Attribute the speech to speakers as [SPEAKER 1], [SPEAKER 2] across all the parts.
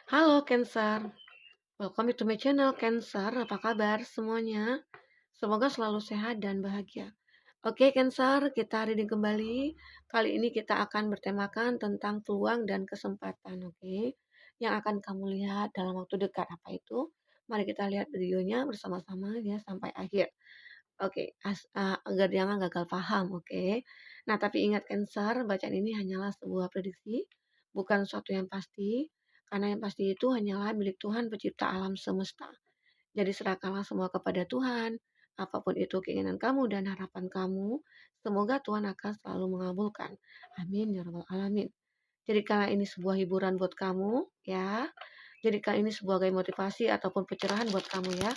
[SPEAKER 1] Halo Cancer, welcome to my channel Cancer. Apa kabar semuanya? Semoga selalu sehat dan bahagia. Oke Cancer, kita hari ini kembali. Kali ini kita akan bertemakan tentang peluang dan kesempatan. Oke, yang akan kamu lihat dalam waktu dekat apa itu? Mari kita lihat videonya bersama-sama ya sampai akhir. Oke, agar jangan gagal paham. Oke, nah tapi ingat Cancer, bacaan ini hanyalah sebuah prediksi, bukan sesuatu yang pasti. Karena yang pasti itu hanyalah milik Tuhan pencipta alam semesta. Jadi serahkanlah semua kepada Tuhan. Apapun itu keinginan kamu dan harapan kamu, semoga Tuhan akan selalu mengabulkan. Amin ya rabbal alamin. Jadikanlah ini sebuah hiburan buat kamu ya. Jadikan ini sebagai motivasi ataupun pencerahan buat kamu ya.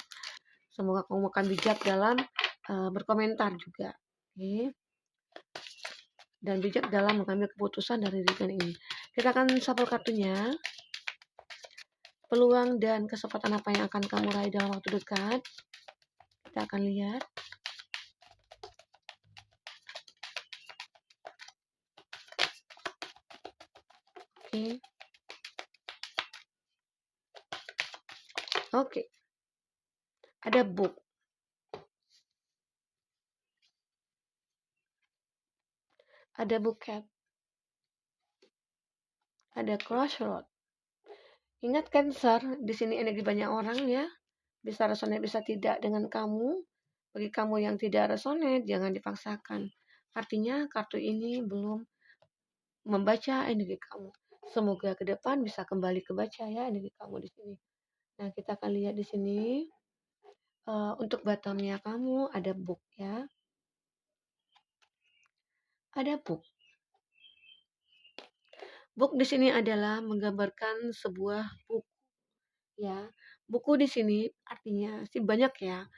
[SPEAKER 1] Semoga kamu akan bijak dalam berkomentar juga. Oke. Dan bijak dalam mengambil keputusan dari reading ini. Kita akan shuffle kartunya. Peluang dan kesempatan apa yang akan kamu raih dalam waktu dekat? Kita akan lihat. Oke. Oke. Ada book. Ada buket. Ada crossroad. Ingat Cancer, di sini energi banyak orang ya. Bisa resonate, bisa tidak dengan kamu. Bagi kamu yang tidak resonate, jangan dipaksakan. Artinya kartu ini belum membaca energi kamu. Semoga ke depan bisa kembali kebaca ya energi kamu di sini. Nah, kita akan lihat di sini. Untuk bottomnya kamu ada book ya. Ada book. Book di sini adalah menggambarkan sebuah buku ya. Buku di sini artinya sih banyak ya.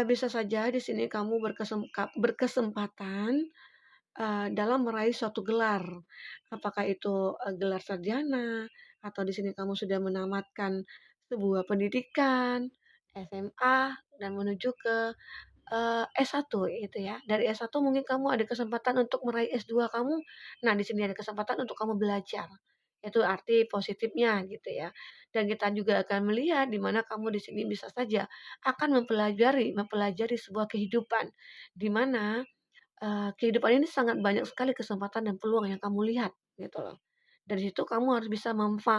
[SPEAKER 1] Bisa saja di sini kamu berkesempatan dalam meraih suatu gelar. Apakah itu gelar sarjana atau di sini kamu sudah menamatkan sebuah pendidikan SMA dan menuju ke S1 itu ya. Dari S1 mungkin kamu ada kesempatan untuk meraih S2 kamu. Nah, di sini ada kesempatan untuk kamu belajar. Itu arti positifnya gitu ya. Dan kita juga akan melihat di mana kamu di sini bisa saja akan mempelajari sebuah kehidupan di mana kehidupan ini sangat banyak sekali kesempatan dan peluang yang kamu lihat gitu loh. Dari situ kamu harus bisa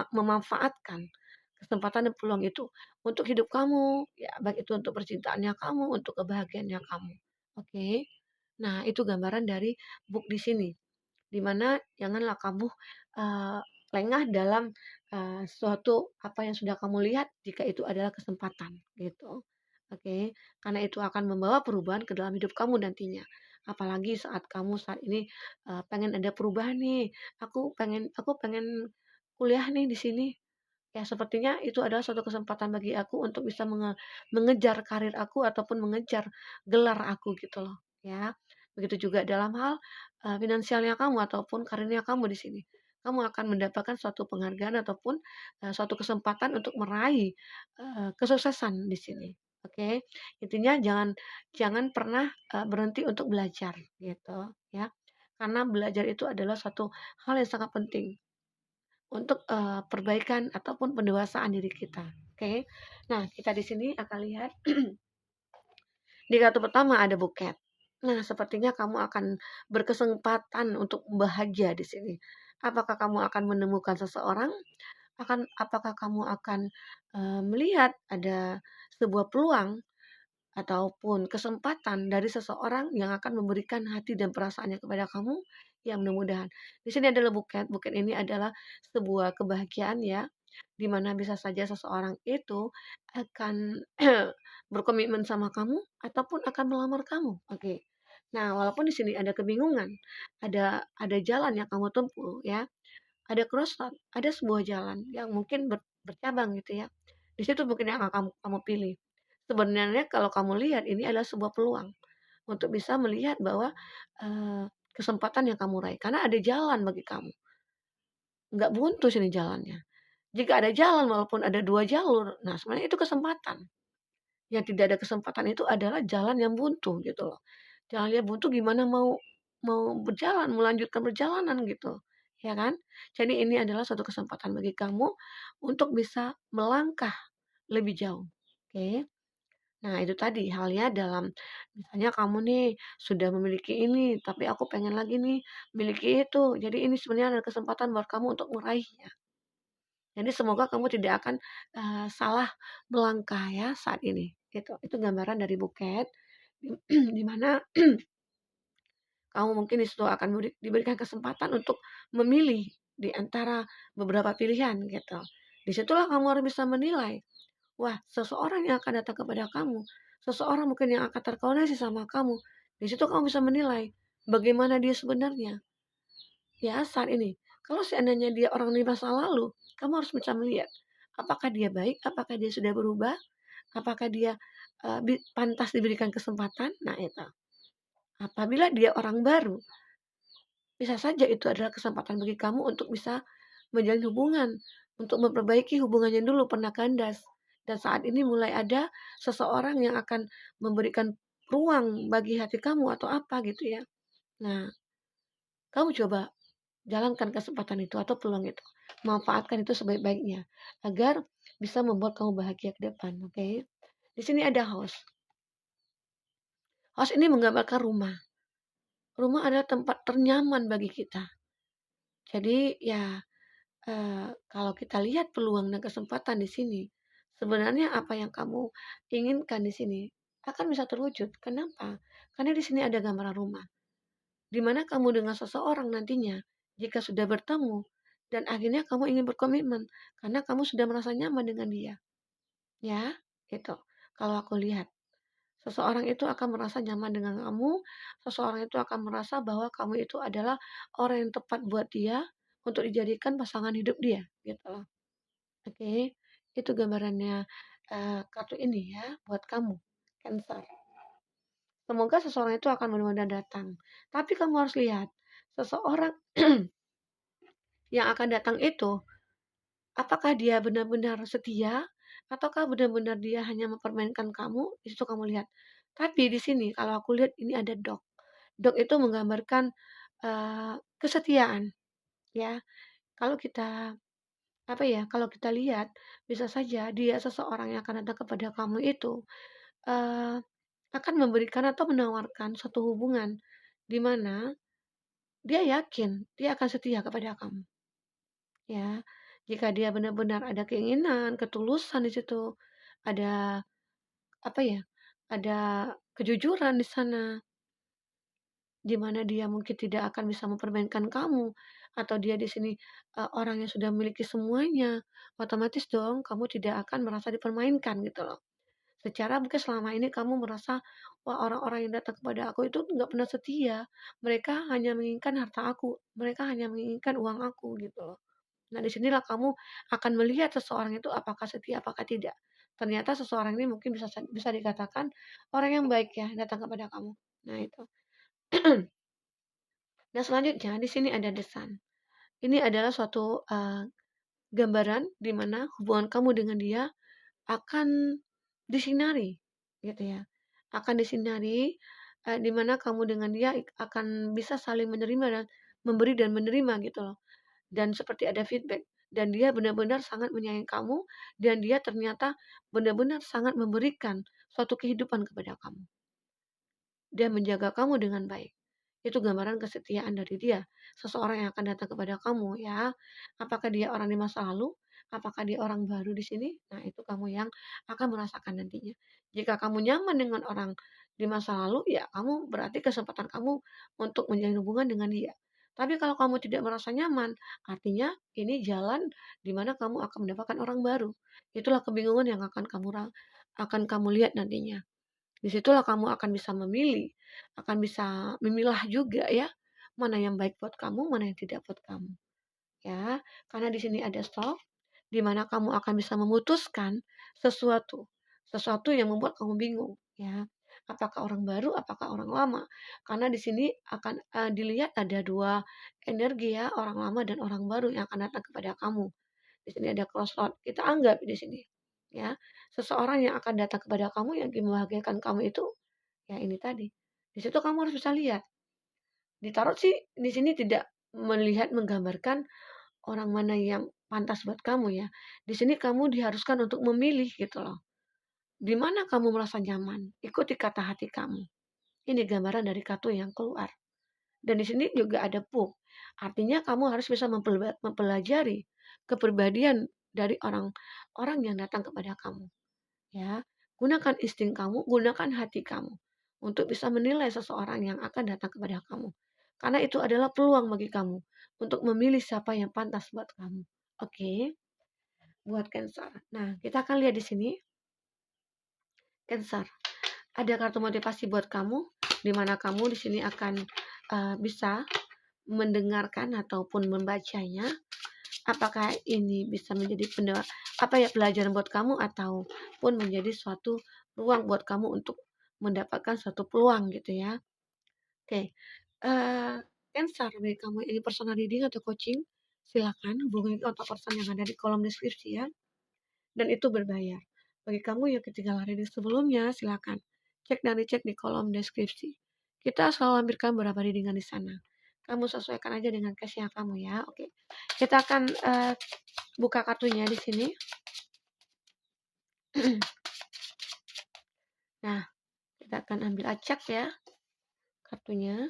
[SPEAKER 1] memanfaatkan kesempatan dan peluang itu untuk hidup kamu, ya baik itu untuk percintaannya kamu, untuk kebahagiaannya kamu. Oke. Nah, itu gambaran dari book di sini. Di mana janganlah kamu uh, lengah dalam suatu apa yang sudah kamu lihat jika itu adalah kesempatan gitu. Oke, karena itu akan membawa perubahan ke dalam hidup kamu nantinya. Apalagi saat kamu saat ini pengen ada perubahan nih. Aku pengen kuliah nih di sini. Ya, sepertinya itu adalah suatu kesempatan bagi aku untuk bisa mengejar karir aku ataupun mengejar gelar aku gitu loh, ya. Begitu juga dalam hal finansialnya kamu ataupun karirnya kamu di sini. Kamu akan mendapatkan suatu penghargaan ataupun suatu kesempatan untuk meraih kesuksesan di sini. Oke, intinya jangan jangan pernah berhenti untuk belajar gitu, ya. Karena belajar itu adalah suatu hal yang sangat penting untuk perbaikan ataupun pendewasaan diri kita. Oke. Nah, kita di sini akan lihat di kartu pertama ada buket. Nah, sepertinya kamu akan berkesempatan untuk bahagia di sini. Apakah kamu akan menemukan seseorang? Apakah kamu akan melihat ada sebuah peluang ataupun kesempatan dari seseorang yang akan memberikan hati dan perasaannya kepada kamu? Ya, mudah-mudahan. Di sini adalah buket. Buket ini adalah sebuah kebahagiaan ya, di mana bisa saja seseorang itu akan berkomitmen sama kamu ataupun akan melamar kamu. Oke. Nah, walaupun di sini ada kebingungan, ada jalan yang kamu tempuh ya, ada crossroad, ada sebuah jalan yang mungkin bercabang gitu ya. Di situ mungkin yang akan kamu pilih. Sebenarnya kalau kamu lihat ini adalah sebuah peluang untuk bisa melihat bahwa kesempatan yang kamu raih karena ada jalan bagi kamu. Nggak buntu sini jalannya. Jika ada jalan walaupun ada 2 jalur, nah sebenarnya itu kesempatan. Yang tidak ada kesempatan itu adalah jalan yang buntu gitu loh. Jalan yang buntu gimana mau mau berjalan, melanjutkan perjalanan gitu, ya kan? Jadi ini adalah suatu kesempatan bagi kamu untuk bisa melangkah lebih jauh. Oke. Nah, itu tadi halnya dalam misalnya kamu nih sudah memiliki ini, tapi aku pengen lagi nih miliki itu. Jadi ini sebenarnya ada kesempatan buat kamu untuk meraihnya. Jadi semoga kamu tidak akan salah melangkah ya saat ini. Itu gambaran dari buket di mana kamu mungkin di situ akan diberikan kesempatan untuk memilih di antara beberapa pilihan gitu. Disitulah kamu harus bisa menilai. Wah, seseorang yang akan datang kepada kamu, seseorang mungkin yang akan terkoneksi sama kamu. Di situ kamu bisa menilai bagaimana dia sebenarnya. Ya, saat ini. Kalau seandainya dia orang di masa lalu, kamu harus bisa melihat apakah dia baik, apakah dia sudah berubah, apakah dia pantas diberikan kesempatan. Nah, itu. Apabila dia orang baru, bisa saja itu adalah kesempatan bagi kamu untuk bisa menjalin hubungan, untuk memperbaiki hubungannya dulu pernah kandas. Dan saat ini mulai ada seseorang yang akan memberikan ruang bagi hati kamu atau apa gitu ya. Nah, kamu coba jalankan kesempatan itu atau peluang itu. Manfaatkan itu sebaik-baiknya agar bisa membuat kamu bahagia ke depan, oke? Di sini ada house. House ini menggambarkan rumah. Rumah adalah tempat ternyaman bagi kita. Jadi ya kalau kita lihat peluang dan kesempatan di sini, sebenarnya apa yang kamu inginkan di sini akan bisa terwujud. Kenapa? Karena di sini ada gambaran rumah, di mana kamu dengan seseorang nantinya, jika sudah bertemu, dan akhirnya kamu ingin berkomitmen, karena kamu sudah merasa nyaman dengan dia. Ya, itu. Kalau aku lihat, seseorang itu akan merasa nyaman dengan kamu, seseorang itu akan merasa bahwa kamu itu adalah orang yang tepat buat dia untuk dijadikan pasangan hidup dia, gitu loh. Oke, itu gambarannya kartu ini ya buat kamu, Cancer. Semoga seseorang itu akan benar-benar datang. Tapi kamu harus lihat, seseorang yang akan datang itu, apakah dia benar-benar setia, ataukah benar-benar dia hanya mempermainkan kamu, itu kamu lihat. Tapi di sini kalau aku lihat ini ada dog. Dog itu menggambarkan kesetiaan, ya. Kalau kita apa ya, kalau kita lihat bisa saja dia seseorang yang akan datang kepada kamu itu eee, akan memberikan atau menawarkan suatu hubungan di mana dia yakin dia akan setia kepada kamu, ya. Jika dia benar-benar ada keinginan, ketulusan di situ, ada apa ya, ada kejujuran di sana, di mana dia mungkin tidak akan bisa mempermainkan kamu, atau dia di sini orang yang sudah memiliki semuanya, otomatis dong kamu tidak akan merasa dipermainkan gitu loh. Secara mungkin selama ini kamu merasa, wah orang-orang yang datang kepada aku itu nggak pernah setia. Mereka hanya menginginkan harta aku, mereka hanya menginginkan uang aku gitu loh. Nah disinilah kamu akan melihat seseorang itu apakah setia, apakah tidak. Ternyata seseorang ini mungkin bisa dikatakan orang yang baik ya datang kepada kamu. Nah itu. Dan selanjutnya di sini ada The Sun. Ini adalah suatu gambaran di mana hubungan kamu dengan dia akan disinari, gitu ya. Akan disinari, di mana kamu dengan dia akan bisa saling menerima dan memberi dan menerima gitu loh. Dan seperti ada feedback. Dan dia benar-benar sangat menyayangi kamu dan dia ternyata benar-benar sangat memberikan suatu kehidupan kepada kamu. Dia menjaga kamu dengan baik. Itu gambaran kesetiaan dari dia. Seseorang yang akan datang kepada kamu ya. Apakah dia orang di masa lalu? Apakah dia orang baru di sini? Nah, itu kamu yang akan merasakan nantinya. Jika kamu nyaman dengan orang di masa lalu, ya kamu berarti kesempatan kamu untuk menjalin hubungan dengan dia. Tapi kalau kamu tidak merasa nyaman, artinya ini jalan di mana kamu akan mendapatkan orang baru. Itulah kebingungan yang akan kamu lihat nantinya. Disitulah kamu akan bisa memilih, akan bisa memilah juga ya, mana yang baik buat kamu, mana yang tidak buat kamu. Ya, karena di sini ada stop, di mana kamu akan bisa memutuskan sesuatu, sesuatu yang membuat kamu bingung, ya. Apakah orang baru, apakah orang lama? Karena di sini akan dilihat ada dua energi ya, orang lama dan orang baru yang akan datang kepada kamu. Di sini ada crossroad. Kita anggap di sini, ya, seseorang yang akan datang kepada kamu yang membahagiakan kamu itu ya ini tadi. Di situ kamu harus bisa lihat. Di tarot sih di sini tidak melihat menggambarkan orang mana yang pantas buat kamu ya. Di sini kamu diharuskan untuk memilih gitu loh. Di mana kamu merasa nyaman, ikuti kata hati kamu. Ini gambaran dari kartu yang keluar. Dan di sini juga ada book. Artinya kamu harus bisa mempelajari kepribadian dari orang-orang yang datang kepada kamu. Ya, gunakan insting kamu, gunakan hati kamu untuk bisa menilai seseorang yang akan datang kepada kamu. Karena itu adalah peluang bagi kamu untuk memilih siapa yang pantas buat kamu. Oke, buat Cancer. Nah, kita akan lihat di sini Cancer. Ada kartu motivasi buat kamu, di mana kamu di sini akan bisa mendengarkan ataupun membacanya. Apakah ini bisa menjadi pelajaran buat kamu ataupun menjadi suatu ruang buat kamu untuk mendapatkan suatu peluang gitu ya. Oke. Cancer, bagi kamu ini personal reading atau coaching, silakan hubungi kontak person yang ada di kolom deskripsi ya. Dan itu berbayar. Bagi kamu yang ketinggalan reading sebelumnya, silakan cek dan dicek di kolom deskripsi. Kita selalu lampirkan beberapa readingan di sana. Kamu sesuaikan aja dengan case-nya kamu ya. Oke. Kita akan buka kartunya di sini. Nah, kita akan ambil acak ya kartunya.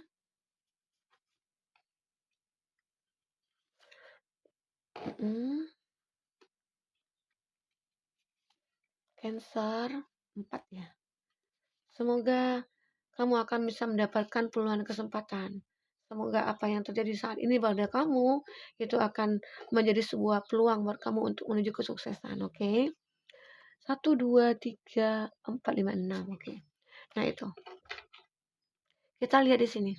[SPEAKER 1] Cancer 4 ya. Semoga kamu akan bisa mendapatkan peluang kesempatan. Semoga apa yang terjadi saat ini pada kamu itu akan menjadi sebuah peluang buat kamu untuk menuju kesuksesan, oke? 1, 2, 3, 4, 5, 6, oke. Nah itu. Kita lihat di sini.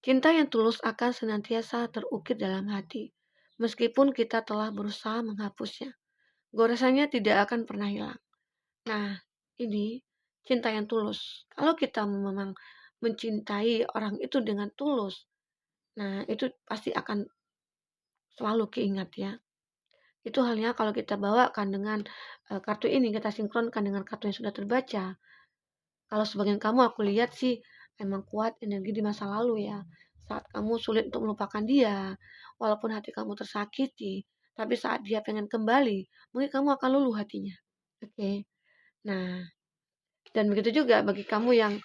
[SPEAKER 1] Cinta yang tulus akan senantiasa terukir dalam hati, meskipun kita telah berusaha menghapusnya. Goresannya tidak akan pernah hilang. Nah, ini cinta yang tulus. Kalau kita memang mencintai orang itu dengan tulus, nah itu pasti akan selalu keingat ya. Itu halnya kalau kita bawakan dengan kartu ini, kita sinkronkan dengan kartu yang sudah terbaca. Kalau sebagian kamu aku lihat sih emang kuat energi di masa lalu ya. Saat kamu sulit untuk melupakan dia, walaupun hati kamu tersakiti, tapi saat dia pengen kembali, mungkin kamu akan luluh hatinya. Oke. Nah, dan begitu juga bagi kamu yang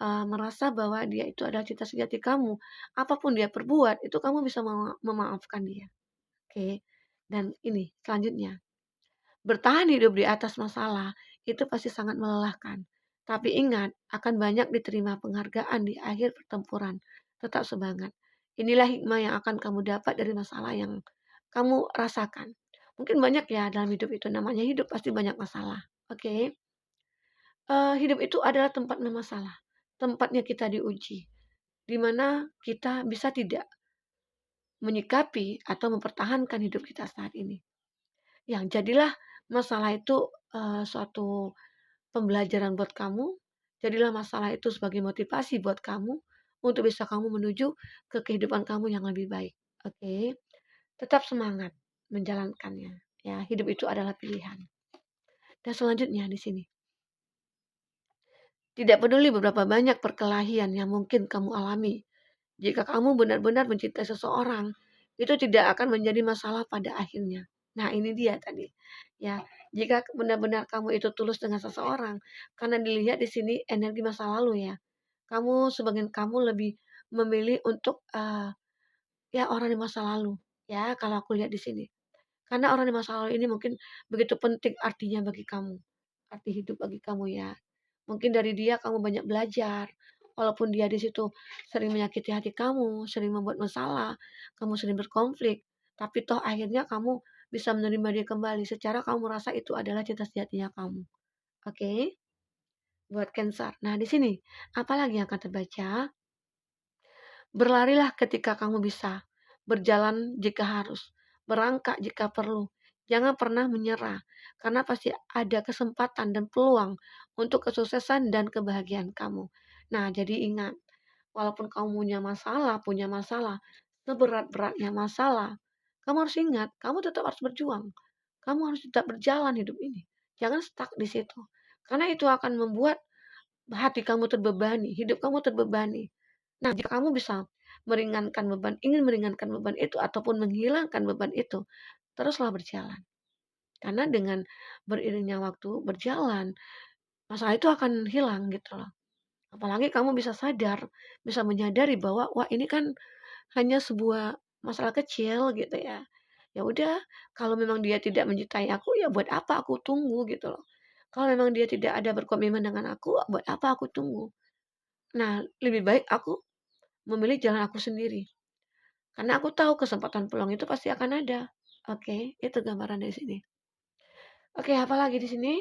[SPEAKER 1] merasa bahwa dia itu adalah cinta sejati kamu, apapun dia perbuat, itu kamu bisa memaafkan dia. Oke. Dan ini selanjutnya, bertahan hidup di atas masalah itu pasti sangat melelahkan. Tapi ingat, akan banyak diterima penghargaan di akhir pertempuran. Tetap semangat. Inilah hikmah yang akan kamu dapat dari masalah yang kamu rasakan. Mungkin banyak ya dalam hidup itu, namanya hidup pasti banyak masalah. Oke. Hidup itu adalah tempat masalah. Tempatnya kita diuji. Di mana kita bisa tidak menyikapi atau mempertahankan hidup kita saat ini. Yang jadilah masalah itu suatu pembelajaran buat kamu. Jadilah masalah itu sebagai motivasi buat kamu untuk bisa kamu menuju ke kehidupan kamu yang lebih baik. Oke. Tetap semangat menjalankannya. Ya, hidup itu adalah pilihan. Dan selanjutnya di sini. Tidak peduli beberapa banyak perkelahian yang mungkin kamu alami. Jika kamu benar-benar mencintai seseorang, itu tidak akan menjadi masalah pada akhirnya. Nah, ini dia tadi. Ya, jika benar-benar kamu itu tulus dengan seseorang, karena dilihat di sini energi masa lalu ya. Kamu sebagian kamu lebih memilih untuk ya orang di masa lalu. Ya, kalau aku lihat di sini. Karena orang di masa lalu ini mungkin begitu penting artinya bagi kamu. Arti hidup bagi kamu ya. Mungkin dari dia kamu banyak belajar. Walaupun dia di situ sering menyakiti hati kamu, sering membuat masalah, kamu sering berkonflik, tapi toh akhirnya kamu bisa menerima dia kembali secara kamu merasa itu adalah cinta sejatinya kamu. Oke? Buat Cancer. Nah, di sini apalagi yang akan terbaca? Berlarilah ketika kamu bisa, berjalan jika harus, berangkat jika perlu. Jangan pernah menyerah, karena pasti ada kesempatan dan peluang untuk kesuksesan dan kebahagiaan kamu. Nah, jadi ingat, walaupun kamu punya masalah, seberat-beratnya masalah, kamu harus ingat, kamu tetap harus berjuang. Kamu harus tetap berjalan hidup ini. Jangan stuck di situ. Karena itu akan membuat hati kamu terbebani, hidup kamu terbebani. Nah, jika kamu bisa ingin meringankan beban itu ataupun menghilangkan beban itu, teruslah berjalan. Karena dengan beriringnya waktu berjalan, masalah itu akan hilang gitu loh. Apalagi kamu bisa sadar, bisa menyadari bahwa wah ini kan hanya sebuah masalah kecil gitu ya. Ya udah, kalau memang dia tidak mencintai aku ya buat apa aku tunggu gitu loh. Kalau memang dia tidak ada berkomitmen dengan aku, buat apa aku tunggu? Nah, lebih baik aku memilih jalan aku sendiri. Karena aku tahu kesempatan peluang itu pasti akan ada. Oke, itu gambaran dari sini. Oke, apalagi di sini?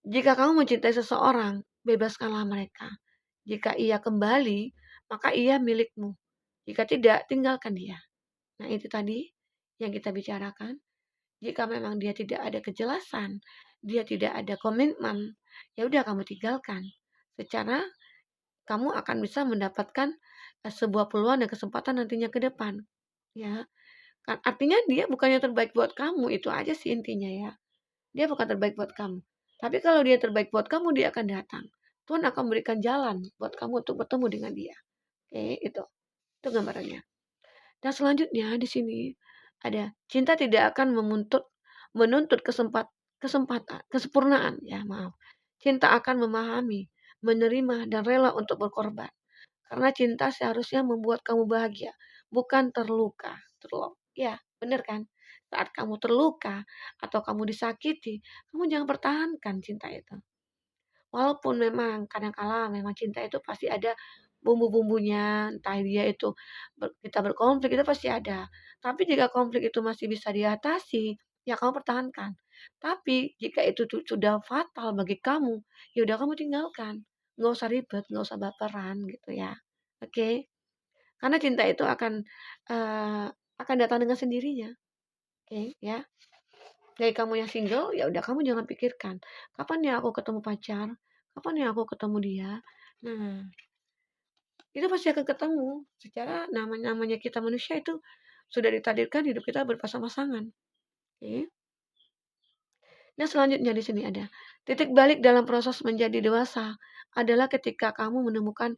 [SPEAKER 1] Jika kamu mencintai seseorang, bebaskanlah mereka. Jika ia kembali, maka ia milikmu. Jika tidak, tinggalkan dia. Nah, itu tadi yang kita bicarakan. Jika memang dia tidak ada kejelasan, dia tidak ada komitmen, ya udah kamu tinggalkan. Secara kamu akan bisa mendapatkan sebuah peluang dan kesempatan nantinya ke depan. Ya, kan artinya dia bukannya terbaik buat kamu, itu aja sih intinya ya. Dia bukan terbaik buat kamu. Tapi kalau dia terbaik buat kamu, dia akan datang. Tuhan akan berikan jalan buat kamu untuk bertemu dengan dia. Oke, itu. Itu gambarannya. Dan selanjutnya di sini ada cinta tidak akan menuntut kesempurnaan ya, maaf. Cinta akan memahami, menerima dan rela untuk berkorban. Karena cinta seharusnya membuat kamu bahagia, bukan terluka. Ya, benar kan? Saat kamu terluka atau kamu disakiti, kamu jangan pertahankan cinta itu. Walaupun memang kadang-kala memang cinta itu pasti ada bumbu-bumbunya, entah dia itu kita berkonflik itu pasti ada. Tapi jika konflik itu masih bisa diatasi, ya kamu pertahankan. Tapi jika itu sudah fatal bagi kamu, ya udah kamu tinggalkan. Nggak usah ribet, nggak usah baperan gitu ya. Oke? Karena cinta itu eh, akan datang dengan sendirinya. Oke, ya. Dari kamu yang single, ya udah kamu jangan pikirkan, kapan ya aku ketemu pacar? Kapan ya aku ketemu dia? Nah, itu pasti akan ketemu. Secara namanya kita manusia itu sudah ditakdirkan hidup kita berpasang-pasangan. Oke. Nah, selanjutnya di sini ada titik balik dalam proses menjadi dewasa adalah ketika kamu menemukan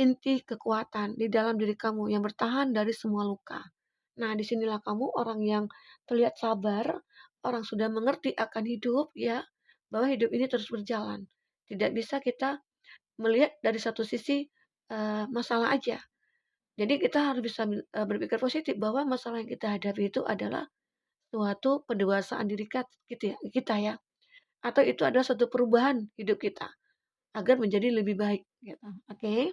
[SPEAKER 1] inti kekuatan di dalam diri kamu yang bertahan dari semua luka. Nah, disinilah kamu orang yang terlihat sabar, orang sudah mengerti akan hidup ya, bahwa hidup ini terus berjalan. Tidak bisa kita melihat dari satu sisi masalah aja. Jadi kita harus bisa berpikir positif bahwa masalah yang kita hadapi itu adalah suatu pendewasaan diri kita ya, atau itu adalah suatu perubahan hidup kita agar menjadi lebih baik gitu. Oke.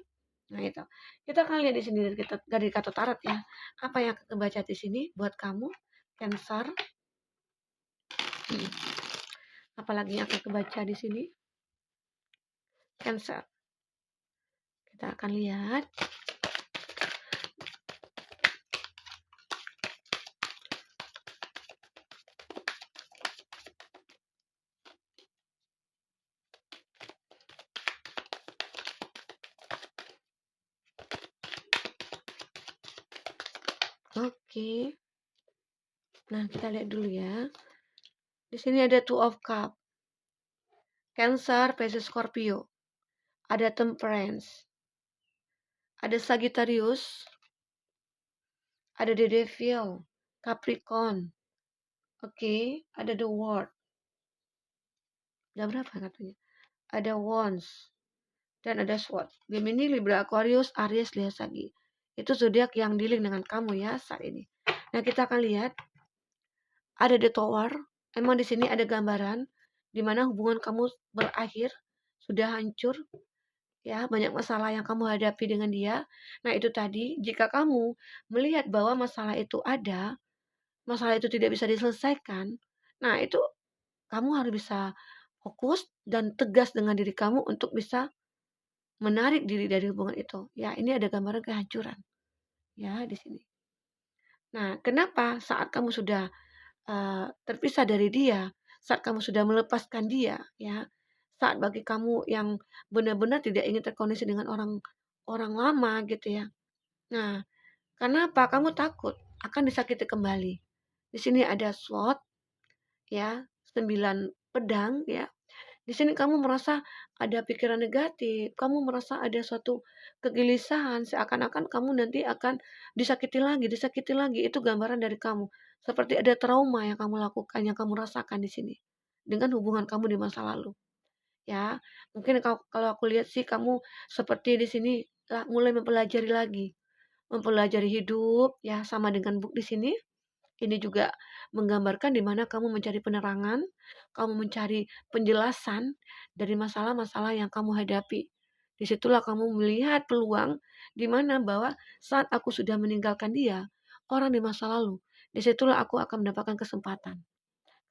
[SPEAKER 1] Nah, itu. Kita akan lihat di sini dari kata tarot ya. Apa yang akan kebaca di sini buat kamu Cancer? Hmm. Apalagi yang akan kebaca di sini? Cancer. Kita akan lihat. Oke. Nah, kita lihat dulu ya. Di sini ada Two of Cup. Cancer, Pisces, Scorpio. Ada Temperance. Ada Sagittarius. Ada The Devil. Capricorn. Oke, ada The World. Ada berapa katanya? Ada Wands. Dan ada SWOT. Gemini, Libra, Aquarius, Aries, Leo, Sagi. Itu zodiak yang dealing dengan kamu ya saat ini. Nah, kita akan lihat ada The Tower. Emang di sini ada gambaran di mana hubungan kamu berakhir, sudah hancur, ya, banyak masalah yang kamu hadapi dengan dia. Nah, itu tadi jika kamu melihat bahwa masalah itu ada, masalah itu tidak bisa diselesaikan, nah itu kamu harus bisa fokus dan tegas dengan diri kamu untuk bisa menarik diri dari hubungan itu. Ya, ini ada gambaran kehancuran. Ya, di sini. Nah, kenapa saat kamu sudah terpisah dari dia, saat kamu sudah melepaskan dia, ya, saat bagi kamu yang benar-benar tidak ingin terkoneksi dengan orang orang lama gitu ya. Nah, karena apa? Kamu takut akan disakiti kembali. Di sini ada SWOT, ya, 9 pedang, ya. Di sini kamu merasa ada pikiran negatif, kamu merasa ada suatu kegelisahan, seakan-akan kamu nanti akan disakiti lagi. Itu gambaran dari kamu. Seperti ada trauma yang kamu lakukan, yang kamu rasakan di sini. Dengan hubungan kamu di masa lalu. Ya, mungkin kalau aku lihat sih kamu seperti di sini mulai mempelajari lagi. Mempelajari hidup, ya sama dengan buk di sini. Ini juga menggambarkan di mana kamu mencari penerangan, kamu mencari penjelasan dari masalah-masalah yang kamu hadapi. Disitulah kamu melihat peluang di mana bahwa saat aku sudah meninggalkan dia, orang di masa lalu, disitulah aku akan mendapatkan kesempatan.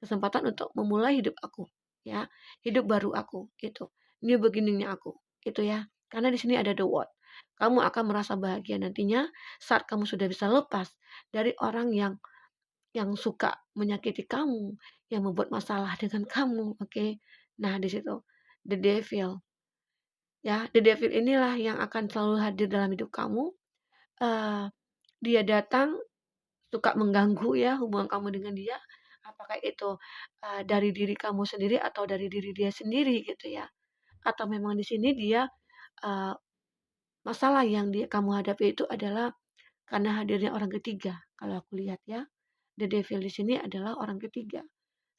[SPEAKER 1] Kesempatan untuk memulai hidup aku, ya, hidup baru aku, itu. New beginning-nya aku, itu ya. Karena di sini ada the word. Kamu akan merasa bahagia nantinya saat kamu sudah bisa lepas dari orang yang suka menyakiti kamu, yang membuat masalah dengan kamu, oke. Nah, di situ the devil, ya, the devil inilah yang akan selalu hadir dalam hidup kamu. Eh, dia datang suka mengganggu ya hubungan kamu dengan dia. Apakah itu dari diri kamu sendiri atau dari diri dia sendiri gitu ya? Atau memang di sini dia eh, masalah yang kamu hadapi itu adalah karena hadirnya orang ketiga. Kalau aku lihat ya, the devil di sini adalah orang ketiga.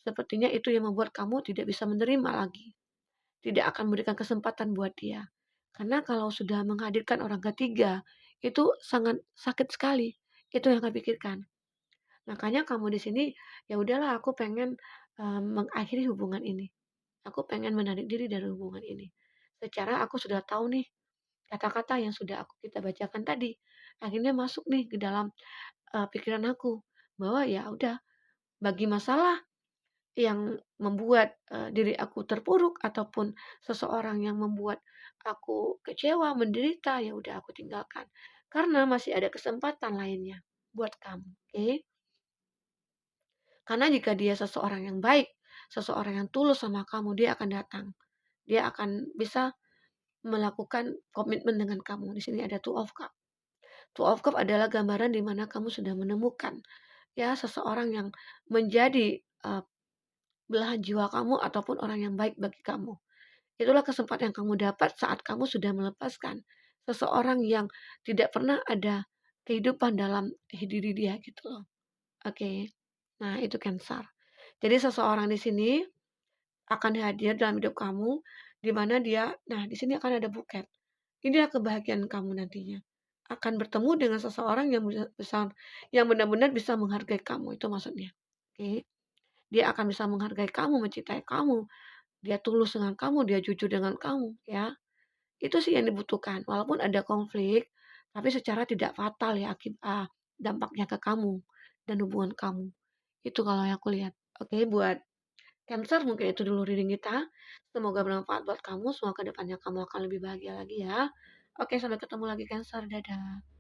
[SPEAKER 1] Sepertinya itu yang membuat kamu tidak bisa menerima lagi. Tidak akan memberikan kesempatan buat dia. Karena kalau sudah menghadirkan orang ketiga, itu sangat sakit sekali. Itu yang kamu pikirkan. Makanya kamu di sini, ya udahlah aku pengen mengakhiri hubungan ini. Aku pengen menarik diri dari hubungan ini. Secara aku sudah tahu nih kata-kata yang sudah kita bacakan tadi. Akhirnya masuk nih ke dalam pikiran aku bahwa ya udah bagi masalah yang membuat diri aku terpuruk ataupun seseorang yang membuat aku kecewa, menderita, ya udah aku tinggalkan. Karena masih ada kesempatan lainnya buat kamu, oke? Karena jika dia seseorang yang baik, seseorang yang tulus sama kamu, dia akan datang. Dia akan bisa melakukan komitmen dengan kamu. Di sini ada Two of Cup. Two of Cup adalah gambaran di mana kamu sudah menemukan ya seseorang yang menjadi belahan jiwa kamu ataupun orang yang baik bagi kamu. Itulah kesempatan yang kamu dapat saat kamu sudah melepaskan seseorang yang tidak pernah ada kehidupan dalam diri dia gitu loh. Oke. Nah, itu Cancer. Jadi seseorang di sini akan hadir dalam hidup kamu di mana dia, nah di sini akan ada buket. Inilah kebahagiaan kamu nantinya. Akan bertemu dengan seseorang yang besar, yang benar-benar bisa menghargai kamu, itu maksudnya. Oke. Dia akan bisa menghargai kamu, mencintai kamu, dia tulus dengan kamu, dia jujur dengan kamu, ya. Itu sih yang dibutuhkan. Walaupun ada konflik, tapi secara tidak fatal ya dampaknya ke kamu dan hubungan kamu. Itu kalau yang aku lihat. Oke, buat Cancer mungkin itu dulu reading kita. Semoga bermanfaat buat kamu. Semoga kedepannya kamu akan lebih bahagia lagi ya. Oke, sampai ketemu lagi Cancer. Dadah.